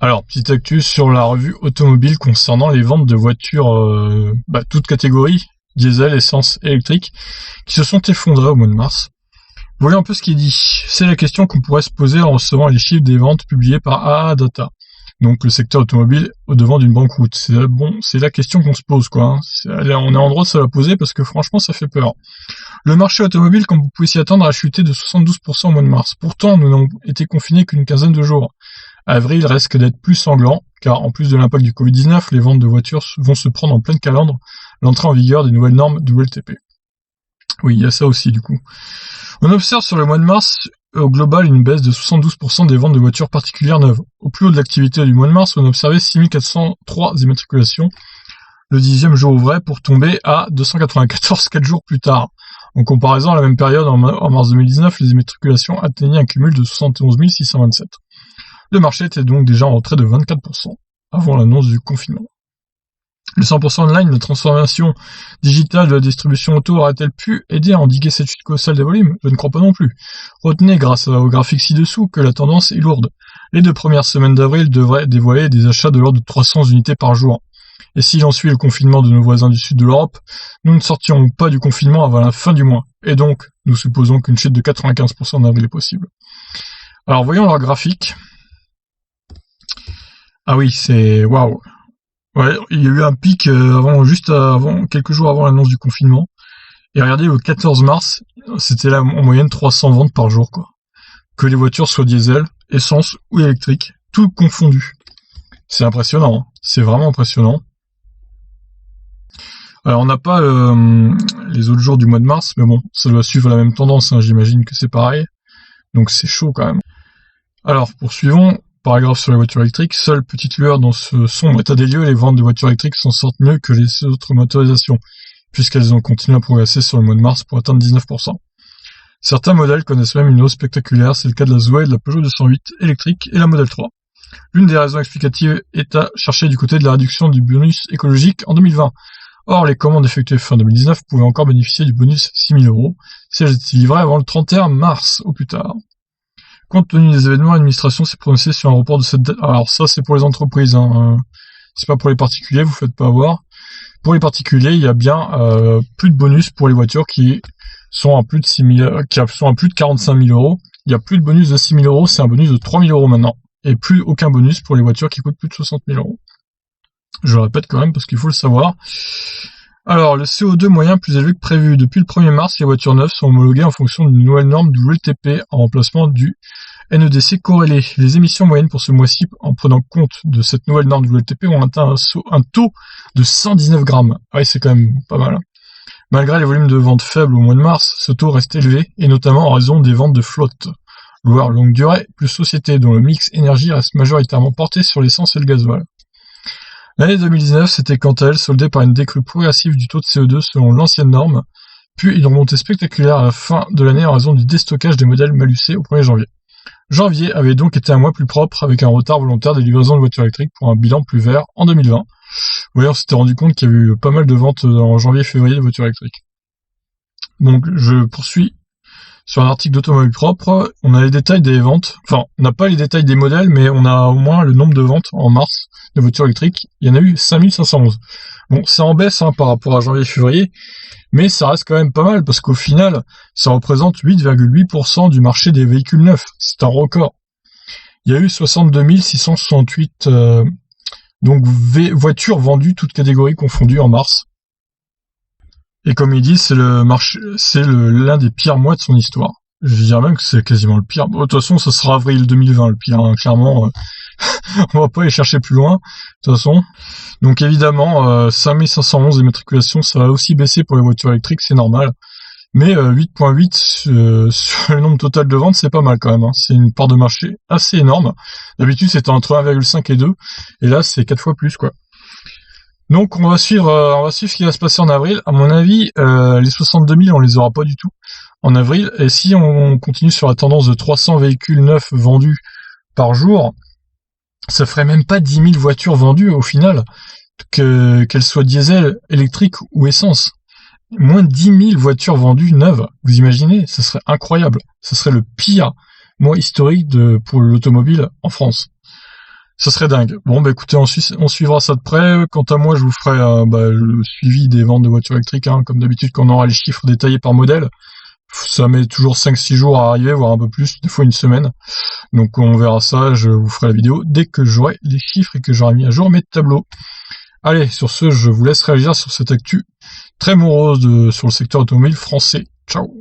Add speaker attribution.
Speaker 1: Alors, petite actu sur la revue automobile concernant les ventes de voitures, toutes catégories, diesel, essence, électrique, qui se sont effondrées au mois de mars. Voyons un peu ce qui est dit. C'est la question qu'on pourrait se poser en recevant les chiffres des ventes publiés par AA Data. Donc le secteur automobile au devant d'une banqueroute. C'est la question qu'on se pose, quoi. On est en droit de se la poser parce que franchement ça fait peur. Le marché automobile, comme vous pouvez s'y attendre, a chuté de 72% au mois de mars. Pourtant, nous n'avons été confinés qu'une quinzaine de jours. Avril risque d'être plus sanglant, car en plus de l'impact du Covid-19, les ventes de voitures vont se prendre en pleine calandre l'entrée en vigueur des nouvelles normes WLTP. Oui, il y a ça aussi du coup. On observe sur le mois de mars, au global, une baisse de 72% des ventes de voitures particulières neuves. Au plus haut de l'activité du mois de mars, on a observé 6403 immatriculations le 10e jour ouvré pour tomber à 294 4 jours plus tard. En comparaison à la même période, en mars 2019, les immatriculations atteignaient un cumul de 71 627. Le marché était donc déjà en retrait de 24% avant l'annonce du confinement. Le 100% online, la transformation digitale de la distribution auto aurait-elle pu aider à endiguer cette chute colossale des volumes? Je ne crois pas non plus. Retenez, grâce au graphique ci-dessous, que la tendance est lourde. Les 2 premières semaines d'avril devraient dévoiler des achats de l'ordre de 300 unités par jour. Et si l'on suit le confinement de nos voisins du sud de l'Europe, nous ne sortirons pas du confinement avant la fin du mois. Et donc, nous supposons qu'une chute de 95% en avril est possible. Alors, voyons leur graphique. Ah oui, c'est waouh. Ouais, il y a eu un pic juste avant, quelques jours avant l'annonce du confinement. Et regardez, le 14 mars, c'était là en moyenne 300 ventes par jour, quoi. Que les voitures soient diesel, essence ou électriques, tout confondu. C'est impressionnant, hein. C'est vraiment impressionnant. Alors on n'a pas les autres jours du mois de mars, mais bon, ça doit suivre la même tendance, hein, j'imagine que c'est pareil. Donc c'est chaud quand même. Alors poursuivons. Paragraphe sur les voitures électriques, seule petite lueur dans ce sombre état des lieux, les ventes de voitures électriques s'en sortent mieux que les autres motorisations, puisqu'elles ont continué à progresser sur le mois de mars pour atteindre 19%. Certains modèles connaissent même une hausse spectaculaire, c'est le cas de la Zoé, de la Peugeot 208 électrique et la Model 3. L'une des raisons explicatives est à chercher du côté de la réduction du bonus écologique en 2020. Or, les commandes effectuées fin 2019 pouvaient encore bénéficier du bonus 6 000 € si elles étaient livrées avant le 31 mars au plus tard. Compte tenu des événements, l'administration s'est prononcée sur un report de cette date. Alors ça, c'est pour les entreprises, hein. C'est pas pour les particuliers, vous faites pas avoir. Pour les particuliers, il y a bien plus de bonus pour les voitures qui sont à plus de 45 000 €. Il y a plus de bonus de 6 000 €, c'est un bonus de 3 000 € maintenant. Et plus aucun bonus pour les voitures qui coûtent plus de 60 000 €. Je le répète quand même parce qu'il faut le savoir. Alors, le CO2 moyen plus élevé que prévu. Depuis le 1er mars, les voitures neuves sont homologuées en fonction d'une nouvelle norme WLTP en remplacement du NEDC corrélé. Les émissions moyennes pour ce mois-ci, en prenant compte de cette nouvelle norme WLTP, ont atteint un taux de 119 grammes. Ouais, c'est quand même pas mal. Malgré les volumes de ventes faibles au mois de mars, ce taux reste élevé, et notamment en raison des ventes de flotte. Loueur longue durée, plus société, dont le mix énergie reste majoritairement porté sur l'essence et le gasoil. L'année 2019 s'était quant à elle soldée par une décrue progressive du taux de CO2 selon l'ancienne norme, puis une remontée spectaculaire à la fin de l'année en raison du déstockage des modèles malucés au 1er janvier. Janvier avait donc été un mois plus propre avec un retard volontaire des livraisons de voitures électriques pour un bilan plus vert en 2020. Oui, on s'était rendu compte qu'il y avait eu pas mal de ventes en janvier et février de voitures électriques. Donc je poursuis sur un article d'Automobile Propre. On a les détails des ventes, enfin on n'a pas les détails des modèles, mais on a au moins le nombre de ventes en mars de voitures électriques. Il y en a eu 5511. Bon, c'est en baisse par rapport à janvier et février, mais ça reste quand même pas mal parce qu'au final, ça représente 8,8% du marché des véhicules neufs. C'est un record. Il y a eu 62 668 voitures vendues, toutes catégories confondues en mars. Et comme il dit, c'est l'un des pires mois de son histoire. Je dirais même que c'est quasiment le pire. Bon, de toute façon, ça sera avril 2020 le pire, hein, clairement. On va pas aller chercher plus loin, de toute façon. Donc évidemment, 5511 immatriculations, ça va aussi baisser pour les voitures électriques, c'est normal. Mais 8,8 sur le nombre total de ventes, c'est pas mal quand même, hein. C'est une part de marché assez énorme. D'habitude, c'était entre 1,5 et 2, et là, c'est 4 fois plus, quoi. Donc on va suivre ce qui va se passer en avril. À mon avis, les 62 000, on les aura pas du tout en avril. Et si on continue sur la tendance de 300 véhicules neufs vendus par jour, ça ferait même pas 10 000 voitures vendues au final, qu'elles soient diesel, électrique ou essence. Moins de 10 000 voitures vendues neuves. Vous imaginez? Ça serait incroyable. Ça serait le pire mois historique pour l'automobile en France. Ça serait dingue. Bon, bah écoutez, on suivra ça de près. Quant à moi, je vous ferai le suivi des ventes de voitures électriques, hein, comme d'habitude, quand on aura les chiffres détaillés par modèle. Ça met toujours 5-6 jours à arriver, voire un peu plus, des fois une semaine. Donc on verra ça, je vous ferai la vidéo dès que j'aurai les chiffres et que j'aurai mis à jour mes tableaux. Allez, sur ce, je vous laisse réagir sur cette actu très morose sur le secteur automobile français. Ciao.